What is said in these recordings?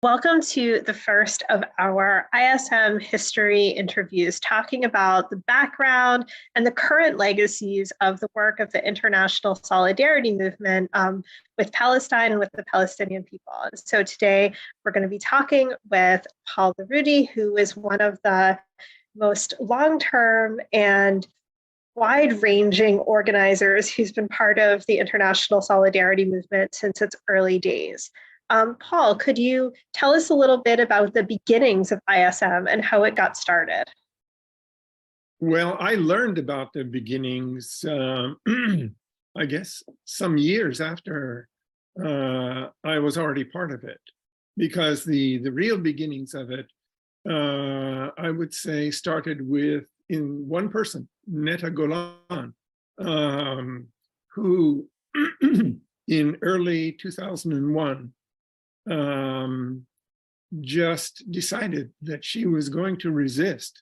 Welcome to the first of our ISM history interviews, talking about the background and the current legacies of the work of the international solidarity movement with Palestine and with the Palestinian people. And so today we're going to be talking with Paul Larudee, who is one of the most long-term and wide-ranging organizers who's been part of the international solidarity movement since its early days. Paul, could you tell us a little bit about the beginnings of ISM and how it got started? Well, I learned about the beginnings, I guess, some years after I was already part of it, because the real beginnings of it, I would say, started with one person, Netta Golan, who in early 2001, just decided that she was going to resist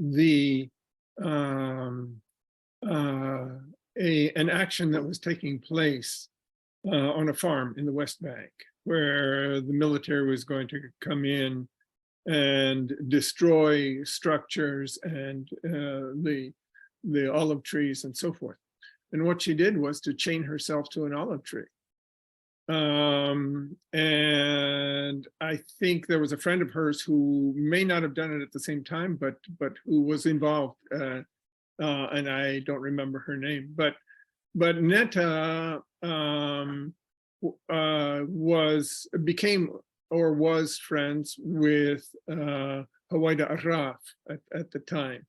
an action that was taking place on a farm in the West Bank, where the military was going to come in and destroy structures and the olive trees and so forth. And what she did was to chain herself to an olive tree. And I think there was a friend of hers who may not have done it at the same time, but who was involved, and I don't remember her name. But Netta was friends with Huwaida Arraf at the time,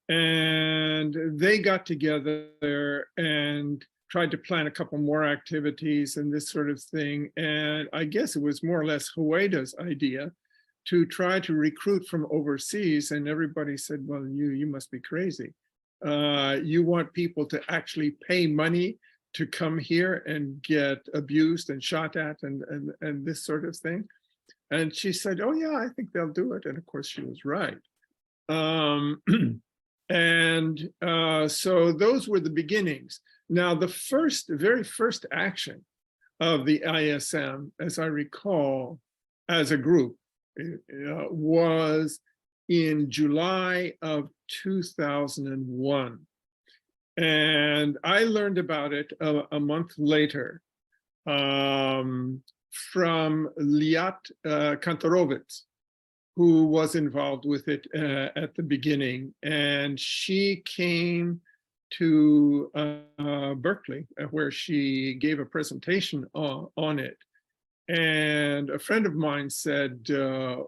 and they got together and tried to plan a couple more activities and this sort of thing. And I guess it was more or less Huwaida's idea to try to recruit from overseas. And everybody said, well, you must be crazy. You want people to actually pay money to come here and get abused and shot at and this sort of thing. And she said, oh yeah, I think they'll do it. And of course she was right. So those were the beginnings. Now, the very first action of the ISM, as I recall, as a group, was in July of 2001. And I learned about it a month later from Liat Kantorovitz, who was involved with it at the beginning. And she came to Berkeley, where she gave a presentation on it. And a friend of mine said,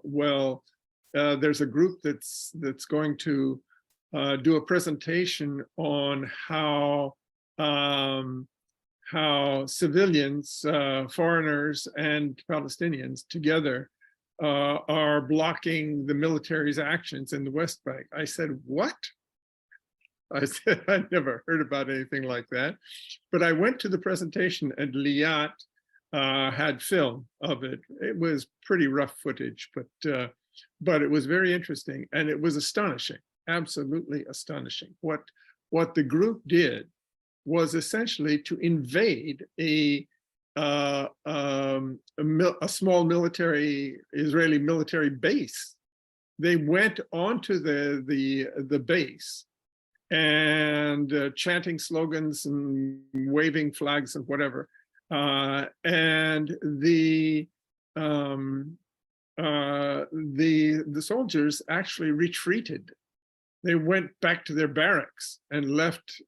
well, there's a group that's going to do a presentation on how civilians, foreigners and Palestinians together are blocking the military's actions in the West Bank. I said, what? I said, I'd never heard about anything like that. But I went to the presentation and Liat had film of it. It was pretty rough footage, but it was very interesting. And it was astonishing, absolutely astonishing. What the group did was essentially to invade a small Israeli military base. They went onto the base and chanting slogans and waving flags and whatever. And the soldiers actually retreated. They went back to their barracks and left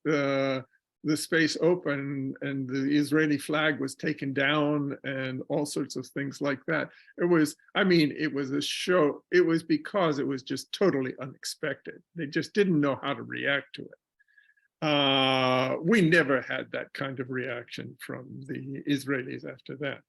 the space open, and the Israeli flag was taken down and all sorts of things like that. It was a show. It was because it was just totally unexpected. They just didn't know how to react to it. We never had that kind of reaction from the Israelis after that.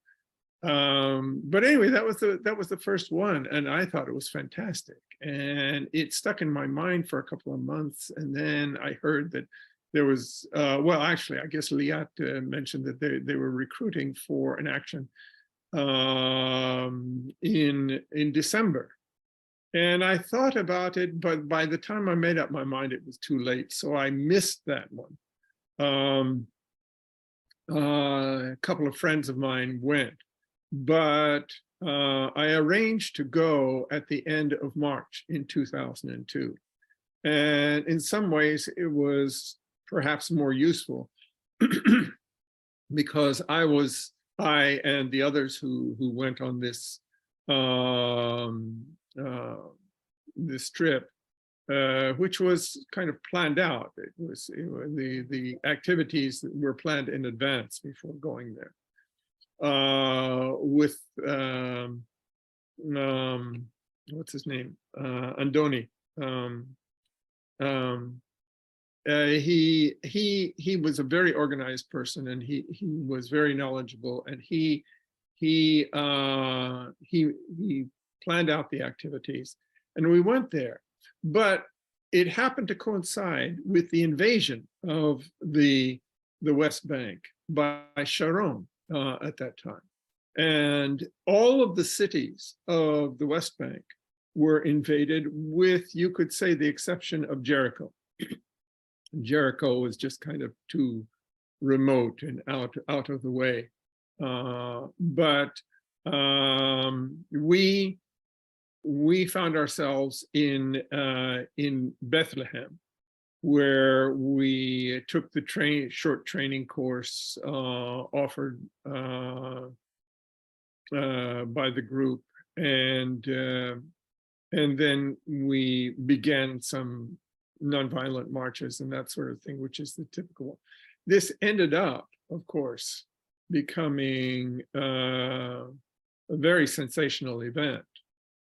But anyway, that was the first one, and I thought it was fantastic. And it stuck in my mind for a couple of months, and then I heard that there was, well, actually, I guess Liat mentioned that they were recruiting for an action in December. And I thought about it, but by the time I made up my mind, it was too late. So I missed that one. A couple of friends of mine went, but I arranged to go at the end of March in 2002. And in some ways, it was perhaps more useful because I and the others who went on this this trip, which was kind of planned out. The activities that were planned in advance before going there. With what's his name? Andoni. He was a very organized person, and he was very knowledgeable, and he planned out the activities, and we went there. But it happened to coincide with the invasion of the West Bank by Sharon at that time, and all of the cities of the West Bank were invaded, with, you could say, the exception of Jericho. Jericho was just kind of too remote and out of the way. But we found ourselves in Bethlehem, where we took the short training course offered by the group, and then we began some nonviolent marches and that sort of thing, which is the typical. This ended up, of course, becoming a very sensational event,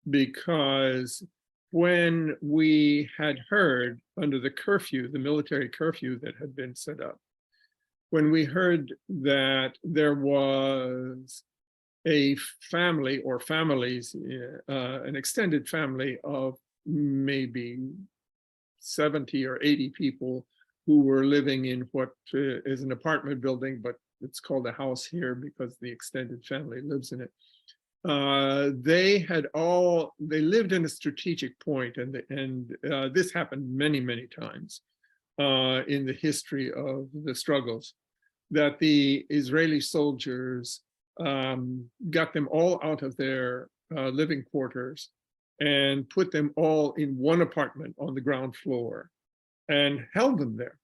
because when we had heard, under the curfew, the military curfew that had been set up, when we heard that there was a family or families, an extended family of maybe 70 or 80 people who were living in what is an apartment building, but it's called a house here because the extended family lives in it. They lived in a strategic point, and this happened many, many times in the history of the struggles, that the Israeli soldiers got them all out of their living quarters and put them all in one apartment on the ground floor and held them there.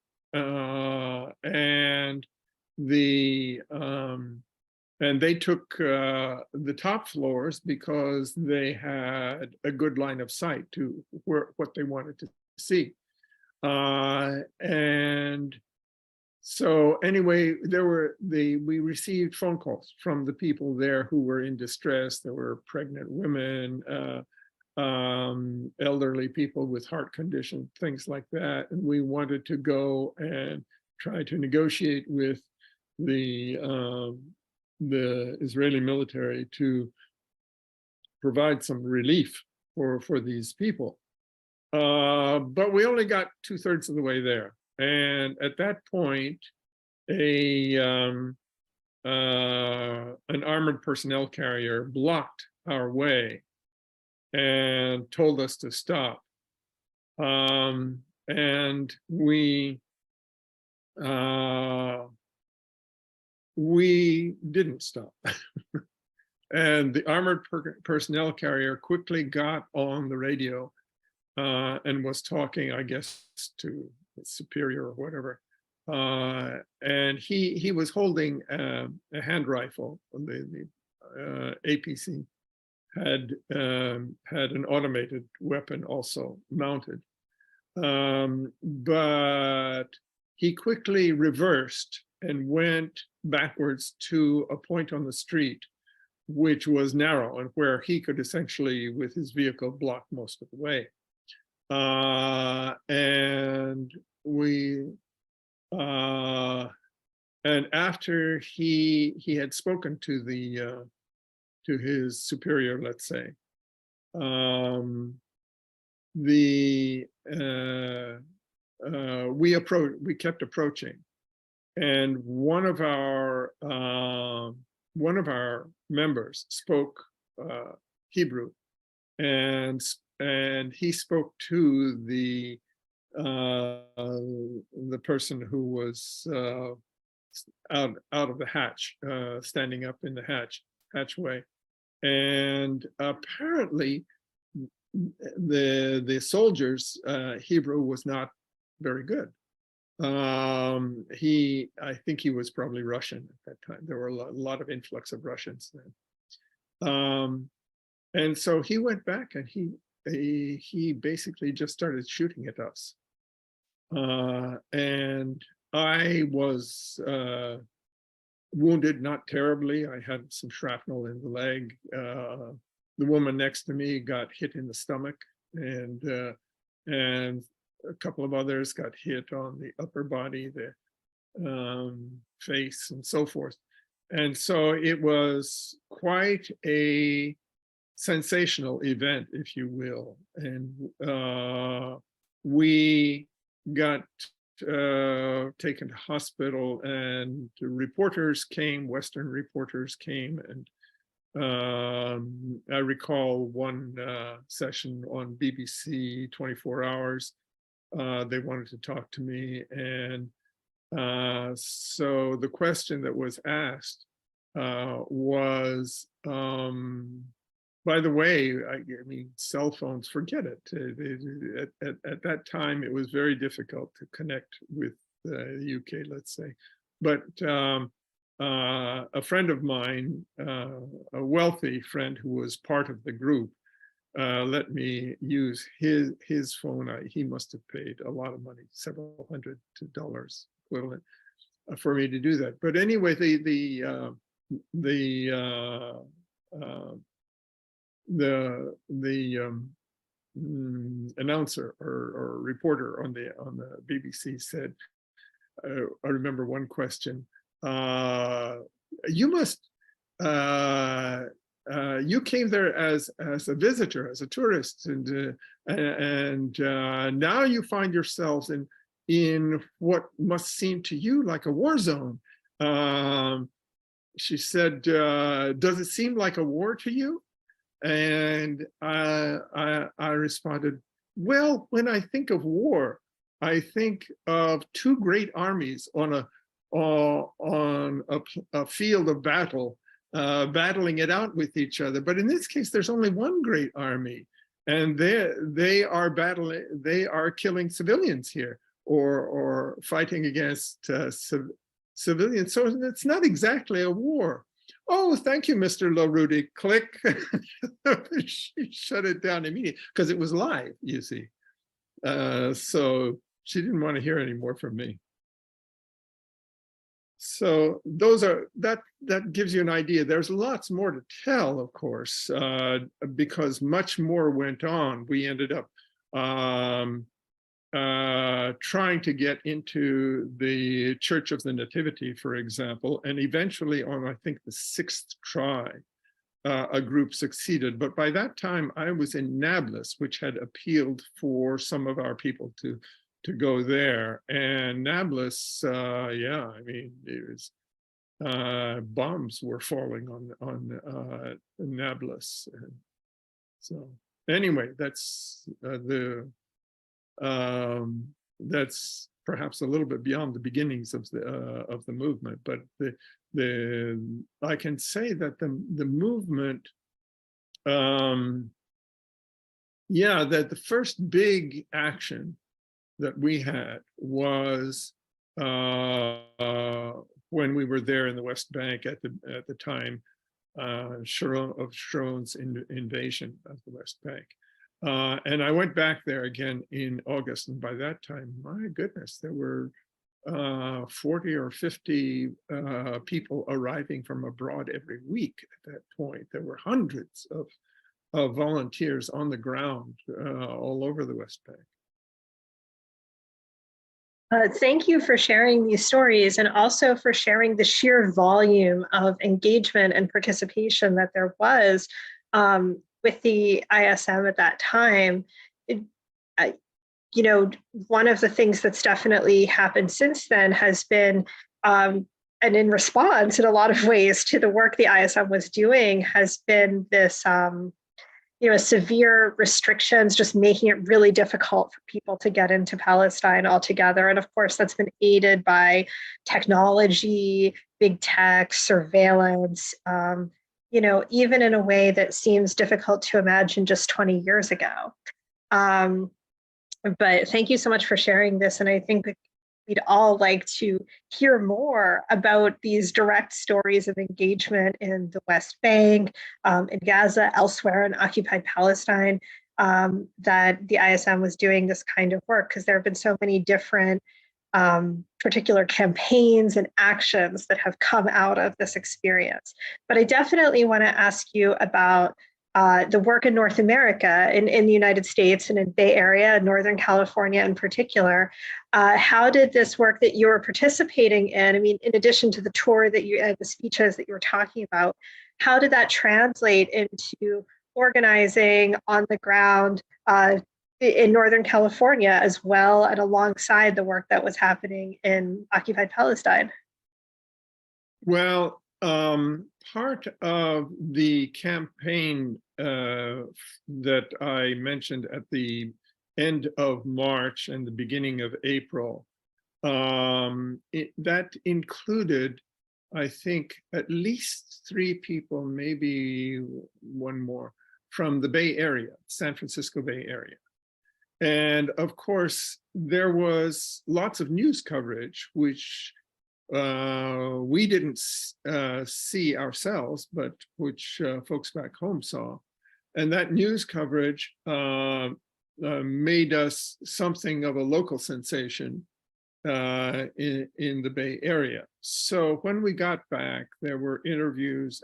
And they took the top floors because they had a good line of sight to what they wanted to see. And so anyway, we received phone calls from the people there who were in distress. There were pregnant women, elderly people with heart conditions, things like that. And we wanted to go and try to negotiate with the Israeli military to provide some relief for these people. But we only got 2/3 of the way there. And at that point, an armored personnel carrier blocked our way and told us to stop. And we didn't stop. And the armored personnel carrier quickly got on the radio and was talking, I guess, to the superior or whatever. And he was holding a hand rifle. The APC had an automated weapon also mounted. But he quickly reversed and went backwards to a point on the street, which was narrow and where he could essentially, with his vehicle, block most of the way. And after he had spoken to his superior, let's say, we kept approaching, and one of our members spoke Hebrew, and he spoke to the person who was out of the hatch, standing up in the hatchway, And apparently the soldiers, Hebrew was not very good. I think he was probably Russian at that time. There were a lot of influx of Russians then. And so he went back and he basically just started shooting at us. And I was wounded, not terribly. I had some shrapnel in the leg. The woman next to me got hit in the stomach, and a couple of others got hit on the upper body, the face, and so forth. And so it was quite a sensational event, if you will. And we got taken to hospital, and reporters came, Western reporters came, and I recall one session on BBC 24 Hours. They wanted to talk to me, and so the question that was asked was, by the way, I mean, cell phones, forget it. At that time, it was very difficult to connect with the UK, let's say. But a friend of mine, a wealthy friend who was part of the group, let me use his phone. He must have paid a lot of money, several $100 equivalent, for me to do that. But anyway, the announcer or reporter on the BBC said, I remember one question, you must you came there as a visitor, as a tourist, and now you find yourselves in what must seem to you like a war zone. She said, does it seem like a war to you? And I responded, well, when I think of war, I think of two great armies on a field of battle, battling it out with each other. But in this case, there's only one great army, and they are killing civilians here, or fighting against civilians. So it's not exactly a war. Oh, thank you, Mr. Larudee. Click. She shut it down immediately because it was live, you see. So she didn't want to hear any more from me. So that gives you an idea. There's lots more to tell, of course, because much more went on. We ended up trying to get into the Church of the Nativity, for example, and eventually on, I think, the 6th try, a group succeeded. But by that time, I was in Nablus, which had appealed for some of our people to go there. And Nablus, yeah, I mean, it was, bombs were falling on Nablus. And so anyway, that's that's perhaps a little bit beyond the beginnings of the movement, but I can say that the movement, yeah, that the first big action that we had was when we were there in the West Bank at the time of Sharon's invasion of the West Bank. And I went back there again in August, and by that time, my goodness, there were 40 or 50 people arriving from abroad every week at that point. There were hundreds of volunteers on the ground all over the West Bank. Thank you for sharing these stories, and also for sharing the sheer volume of engagement and participation that there was with the ISM at that time. You know, one of the things that's definitely happened since then has been, and in response in a lot of ways to the work the ISM was doing, has been this, you know, severe restrictions, just making it really difficult for people to get into Palestine altogether. And of course, that's been aided by technology, big tech, surveillance, even in a way that seems difficult to imagine just 20 years ago. But thank you so much for sharing this. And I think we'd all like to hear more about these direct stories of engagement in the West Bank, in Gaza, elsewhere in occupied Palestine, that the ISM was doing this kind of work, because there have been so many different particular campaigns and actions that have come out of this experience. But I definitely want to ask you about the work in North America, in the United States and in Bay Area, Northern California in particular. How did this work that you were participating in, I mean, in addition to the tour that the speeches that you were talking about, how did that translate into organizing on the ground in Northern California as well, and alongside the work that was happening in occupied Palestine? Well, part of the campaign that I mentioned at the end of March and the beginning of April, that included, I think, at least 3 people, maybe one more, from the Bay Area, San Francisco Bay Area. And of course, there was lots of news coverage, which we didn't see ourselves, but which folks back home saw. And that news coverage made us something of a local sensation in the Bay Area. So when we got back, there were interviews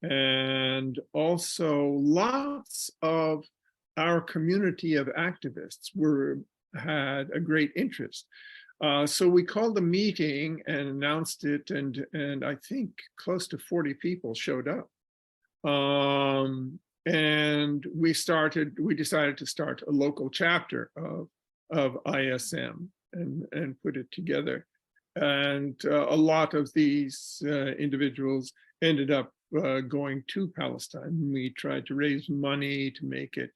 and also lots of our community of activists had a great interest. So we called a meeting and announced it, and I think close to 40 people showed up. And we decided to start a local chapter of ISM and put it together. And a lot of these individuals ended up going to Palestine. We tried to raise money to make it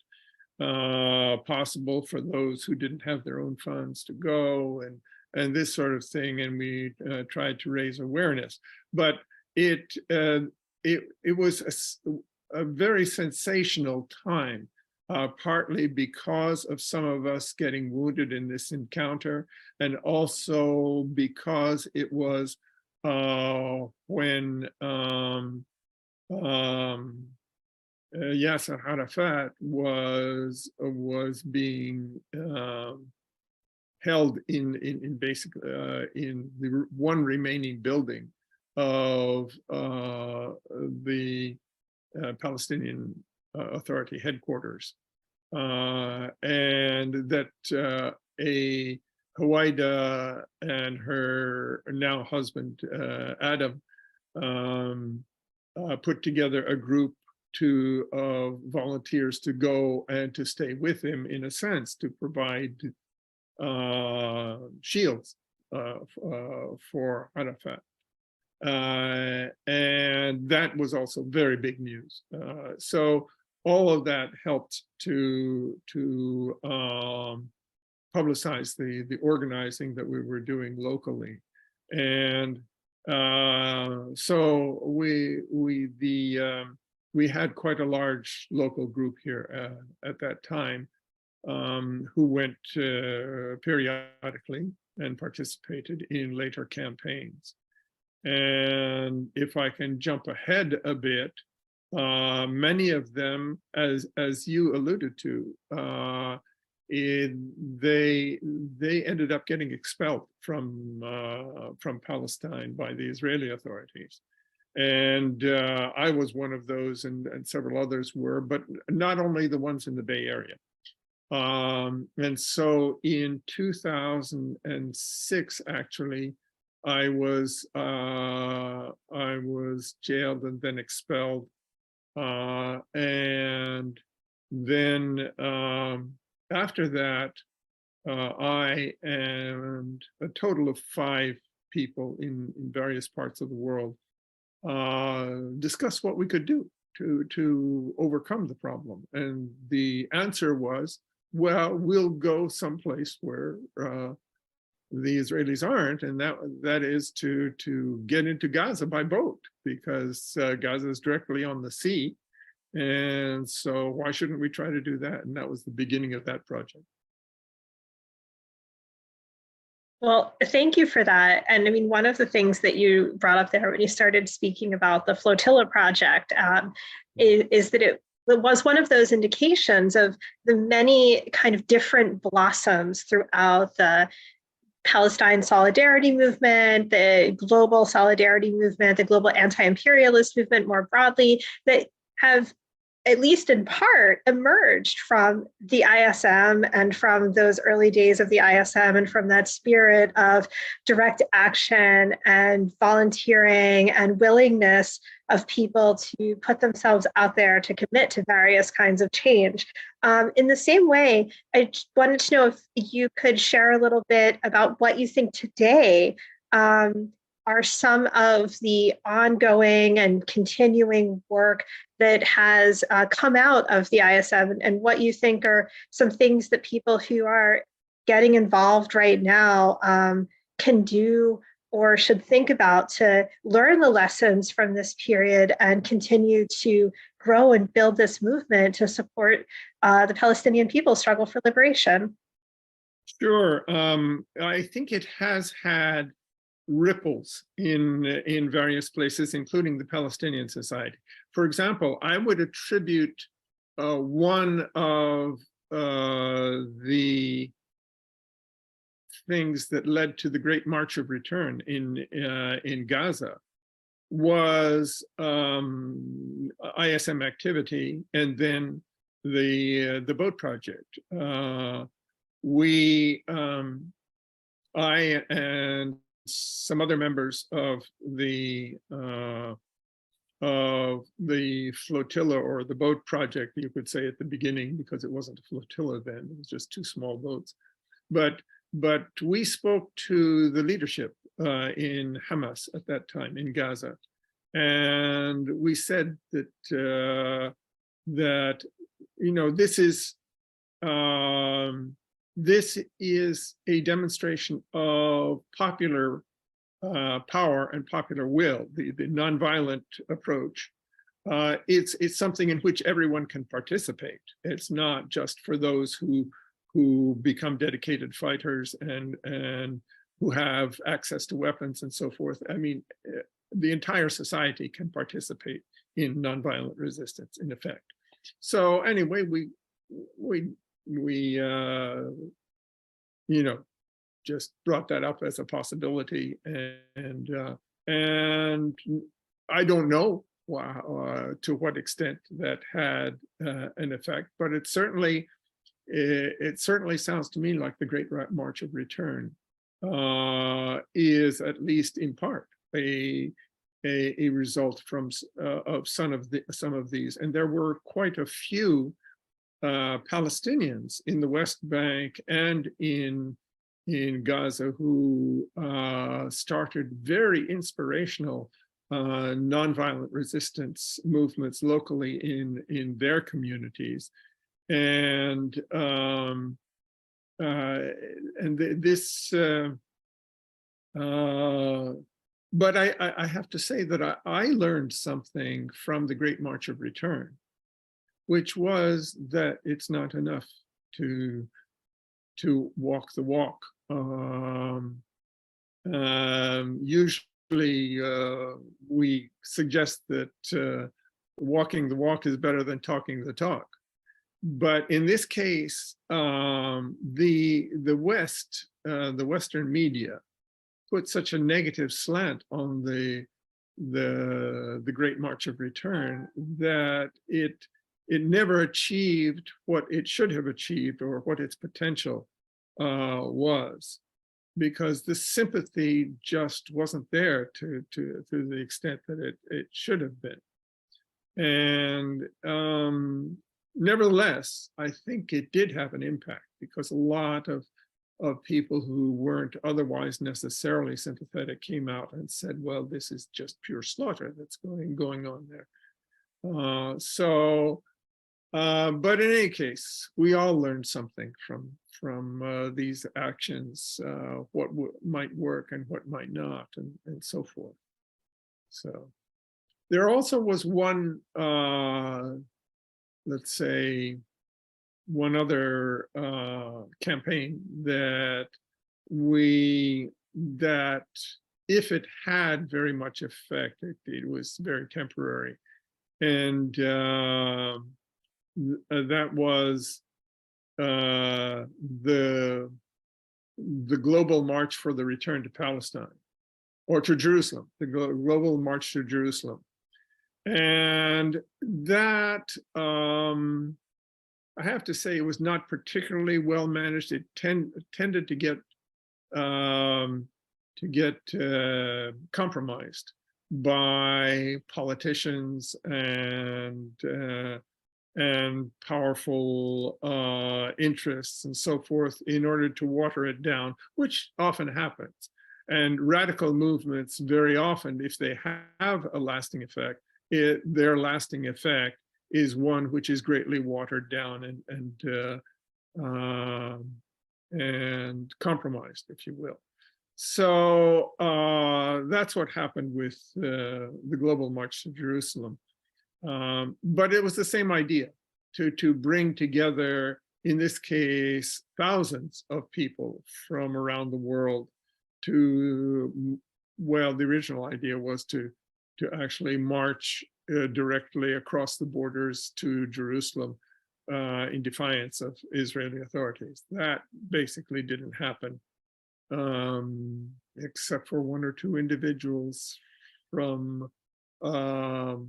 possible for those who didn't have their own funds to go, and this sort of thing. And we tried to raise awareness. But it was a very sensational time, partly because of some of us getting wounded in this encounter, and also because it was when Yasser Arafat was being held in basically in the one remaining building of the Palestinian Authority headquarters, and that a Huwaida and her now husband Adam put together a group of volunteers to go and to stay with him, in a sense, to provide shields for Arafat. And that was also very big news. So all of that helped to publicize the organizing that we were doing locally. And so we had quite a large local group here at that time, who went periodically and participated in later campaigns. And if I can jump ahead a bit, many of them, as you alluded to, they ended up getting expelled from Palestine by the Israeli authorities. And I was one of those, and several others were, but not only the ones in the Bay Area. And so in 2006, actually, I was jailed and then expelled, and then after that, I and a total of 5 people in various parts of the world discussed what we could do to overcome the problem. And the answer was, well, we'll go someplace where the Israelis aren't, and that is to get into Gaza by boat, because Gaza is directly on the sea. And so why shouldn't we try to do that? And that was the beginning of that project. Well, thank you for that. And I mean, one of the things that you brought up there when you started speaking about the flotilla project is that it was one of those indications of the many kind of different blossoms throughout the Palestine solidarity movement, the global solidarity movement, the global anti-imperialist movement more broadly, that have, at least in part, emerged from the ISM and from those early days of the ISM and from that spirit of direct action and volunteering and willingness of people to put themselves out there to commit to various kinds of change. In the same way, I wanted to know if you could share a little bit about what you think today are some of the ongoing and continuing work that has come out of the ISM, and what you think are some things that people who are getting involved right now can do or should think about to learn the lessons from this period and continue to grow and build this movement to support the Palestinian people's struggle for liberation. Sure. I think it has had ripples in various places, including the Palestinian Society. For example, I would attribute one of the things that led to the Great March of Return in Gaza was ISM activity, and then the boat project. I and some other members of the flotilla, or the boat project, you could say at the beginning, because it wasn't a flotilla then, it was just two small boats. But we spoke to the leadership in Hamas at that time in Gaza, and we said that this is a demonstration of popular power and popular will, the nonviolent approach. It's something in which everyone can participate. It's not just for those who become dedicated fighters and who have access to weapons and so forth. I mean, the entire society can participate in nonviolent resistance, in effect. So anyway, we just brought that up as a possibility, and I don't know to what extent that had an effect, but it certainly sounds to me like the Great March of Return is, at least in part, a result from of some of these, and there were quite a few Palestinians in the West Bank and in Gaza who started very inspirational nonviolent resistance movements locally in their communities, and this. But I have to say that I learned something from the Great March of Return, which was that it's not enough to walk the walk. Usually we suggest that walking the walk is better than talking the talk. But in this case, the West, the Western media, put such a negative slant on the Great March of Return that it never achieved what it should have achieved, or what its potential was, because the sympathy just wasn't there to the extent that it should have been. And nevertheless, I think it did have an impact, because a lot of people who weren't otherwise necessarily sympathetic came out and said, well, this is just pure slaughter that's going on there. So But in any case, we all learned something from these actions, what might work and what might not, and so forth. So there also was one, let's say, one other campaign that if it had very much effect, it was very temporary. And that was the global march for the return to Palestine, or to Jerusalem, the global march to Jerusalem. And that, I have to say, it was not particularly well managed. It tended to get compromised by politicians and powerful interests and so forth in order to water it down, which often happens. And radical movements very often, if they have a lasting effect, their lasting effect is one which is greatly watered down and compromised, if you will. So that's what happened with the Global March to Jerusalem. But it was the same idea, to bring together, in this case, thousands of people from around the world to, well, the original idea was to actually march directly across the borders to Jerusalem in defiance of Israeli authorities. That basically didn't happen, except for one or two individuals from the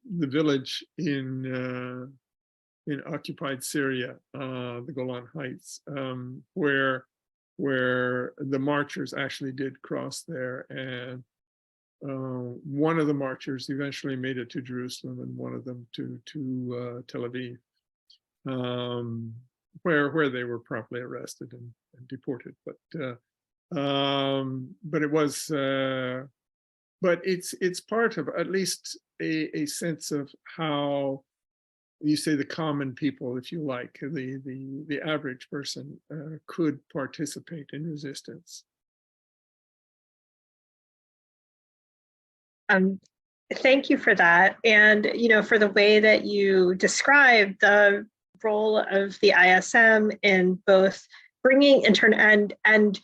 village in occupied Syria, the Golan Heights, where the marchers actually did cross there, and one of the marchers eventually made it to Jerusalem, and one of them to Tel Aviv, where they were promptly arrested and deported. But it was, but it's part of at least a sense of how, you say, the common people, if you like, the average person could participate in resistance. Thank you for that, and for the way that you describe the role of the ISM in both bringing and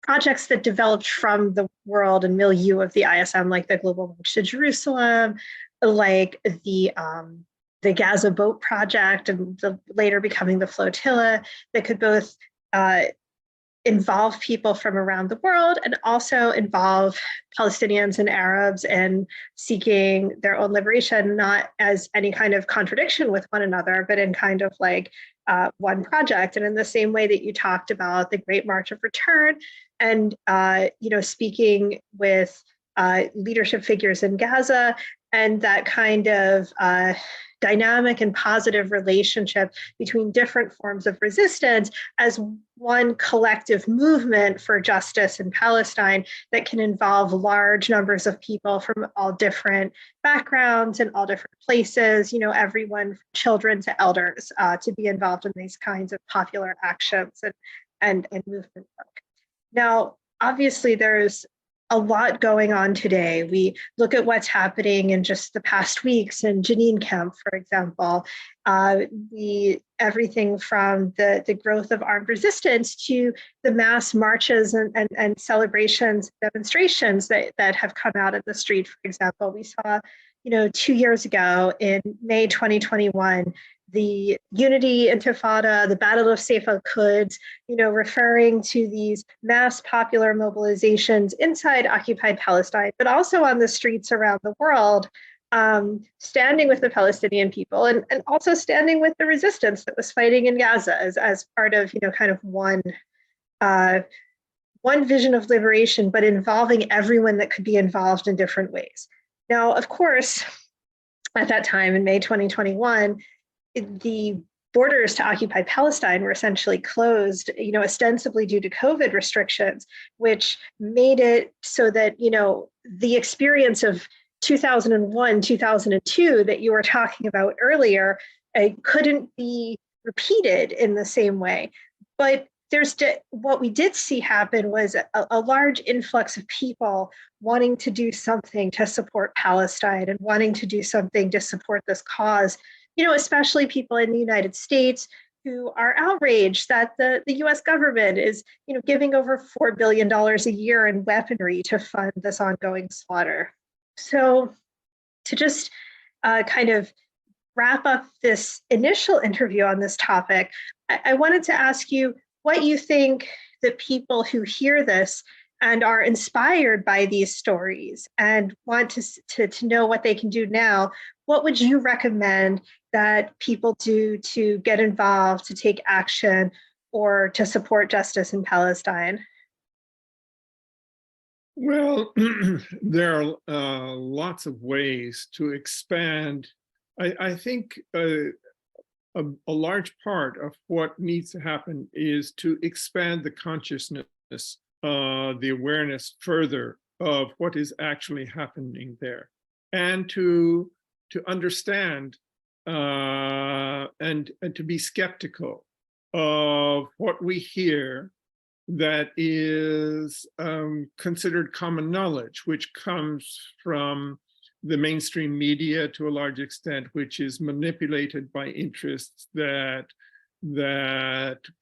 projects that developed from the world and milieu of the ISM, like the Global March to Jerusalem, like the Gaza Boat Project, and later becoming the Flotilla, that could both involve people from around the world and also involve Palestinians and Arabs in seeking their own liberation, not as any kind of contradiction with one another, but in kind of like one project. And in the same way that you talked about the Great March of Return, and speaking with leadership figures in Gaza, and that kind of dynamic and positive relationship between different forms of resistance as one collective movement for justice in Palestine that can involve large numbers of people from all different backgrounds and all different places, everyone from children to elders, to be involved in these kinds of popular actions and movement work. Now, obviously, there's a lot going on today. We look at what's happening in just the past weeks in Jenin camp, for example. Everything from the growth of armed resistance to the mass marches and celebrations, demonstrations that have come out in the street. For example, we saw, 2 years ago in May 2021, the Unity Intifada, the Battle of Saif al-Quds, referring to these mass popular mobilizations inside occupied Palestine, but also on the streets around the world, standing with the Palestinian people and also standing with the resistance that was fighting in Gaza as part of, kind of one vision of liberation, but involving everyone that could be involved in different ways. Now, of course, at that time in May 2021, the borders to occupied Palestine were essentially closed, ostensibly due to COVID restrictions, which made it so that, the experience of 2001, 2002 that you were talking about earlier couldn't be repeated in the same way. But what we did see happen was a large influx of people wanting to do something to support Palestine and wanting to do something to support this cause, especially people in the United States who are outraged that the US government is, giving over $4 billion a year in weaponry to fund this ongoing slaughter. So to just kind of wrap up this initial interview on this topic, I wanted to ask you what you think that people who hear this and are inspired by these stories and want to know what they can do now, what would you recommend that people do to get involved, to take action, or to support justice in Palestine? Well, there are lots of ways to expand. I think a large part of what needs to happen is to expand the consciousness, the awareness further of what is actually happening there, and to understand and to be skeptical of what we hear that is considered common knowledge, which comes from the mainstream media to a large extent, which is manipulated by interests that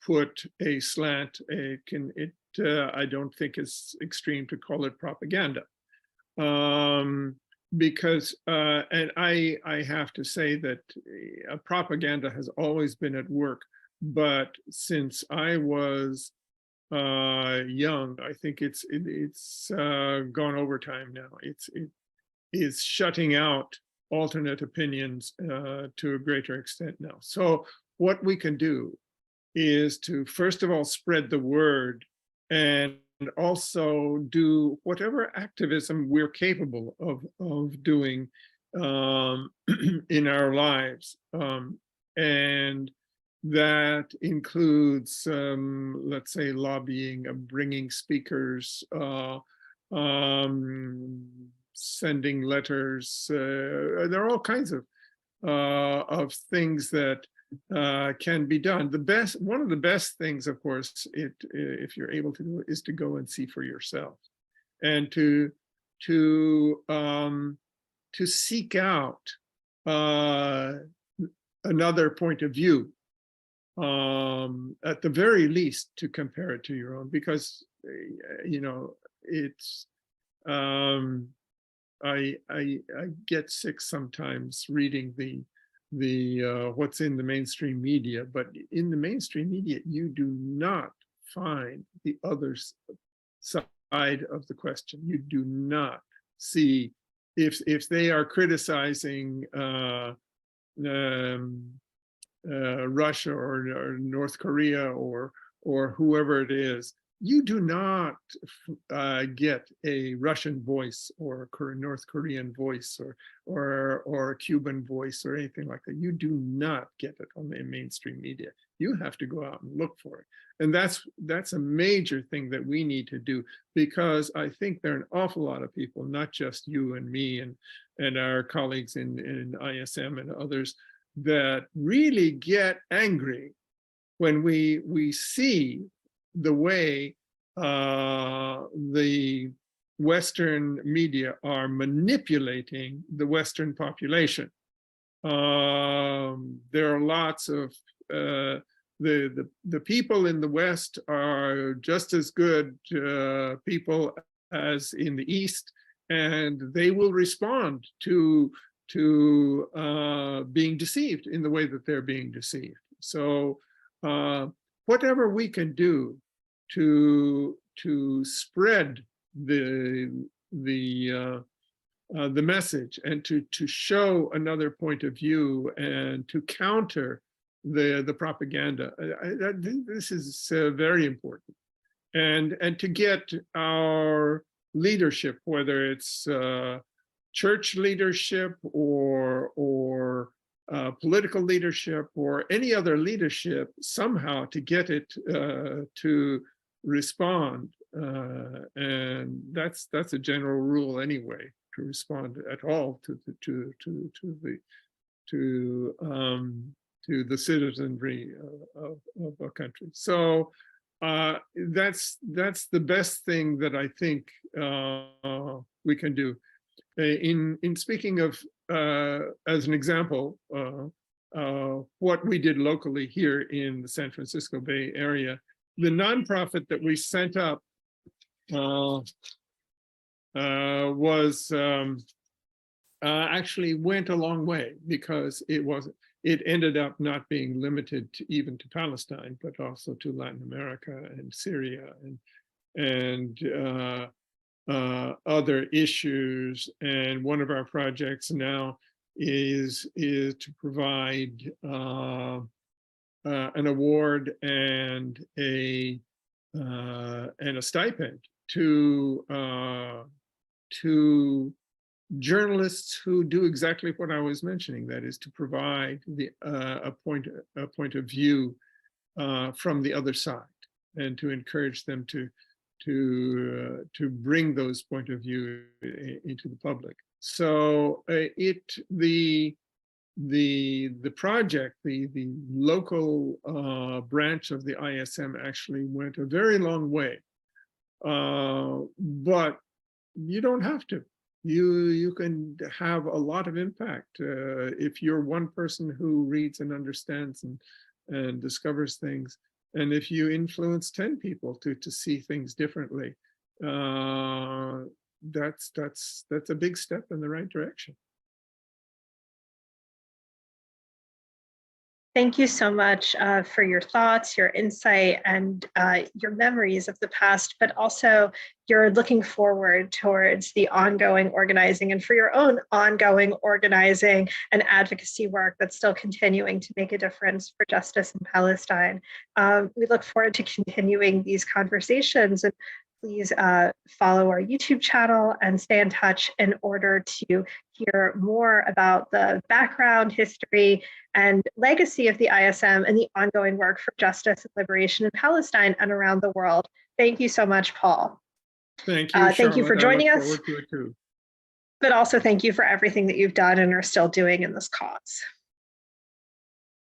put a slant. I don't think it's extreme to call it propaganda, because and I have to say that propaganda has always been at work, but since I was young, I think it's gone over time now. It is shutting out alternate opinions to a greater extent now. So what we can do is to, first of all, spread the word, and also do whatever activism we're capable of doing in our lives. And that includes, let's say, lobbying, bringing speakers, sending letters. There are all kinds of things that can be done. One of the best things, of course, if you're able to do it, is to go and see for yourself, and to seek out another point of view, at the very least, to compare it to your own, because it's I get sick sometimes reading the what's in the mainstream media, but in the mainstream media you do not find the other side of the question. You do not see, if they are criticizing Russia or North Korea or whoever it is, you do not get a Russian voice or a North Korean voice or a Cuban voice or anything like that. You do not get it on the mainstream media. You have to go out and look for it. And that's a major thing that we need to do, because I think there are an awful lot of people, not just you and me and our colleagues in ISM and others, that really get angry when we see the way the Western media are manipulating the Western population. There are lots of the people in the West are just as good people as in the East, and they will respond to being deceived in the way that they're being deceived. So whatever we can do to spread the message, and to show another point of view, and to counter the propaganda, this is very important. And to get our leadership, whether it's church leadership or political leadership or any other leadership, somehow to get it to respond, and that's a general rule anyway. respond at all to the citizenry of a country. So that's the best thing that I think we can do. In speaking of, as an example, what we did locally here in the San Francisco Bay Area, the nonprofit that we sent up actually went a long way, because it ended up not being limited even to Palestine, but also to Latin America and Syria and other issues. And one of our projects now is to provide an award and a stipend to journalists who do exactly what I was mentioning, that is to provide a point of view from the other side, and to encourage them to bring those point of view into the public. So the project, the local branch of the ISM actually went a very long way, but you don't have to. You can have a lot of impact if you're one person who reads and understands and discovers things, and if you influence 10 people to see things differently. That's a big step in the right direction. Thank you so much for your thoughts, your insight, and your memories of the past, but also you're looking forward towards the ongoing organizing, and for your own ongoing organizing and advocacy work that's still continuing to make a difference for justice in Palestine. We look forward to continuing these conversations, and please follow our YouTube channel and stay in touch in order to hear more about the background, history, and legacy of the ISM and the ongoing work for justice and liberation in Palestine and around the world. Thank you so much, Paul. Thank you, thank you for joining us. I look forward to it too. But also thank you for everything that you've done and are still doing in this cause.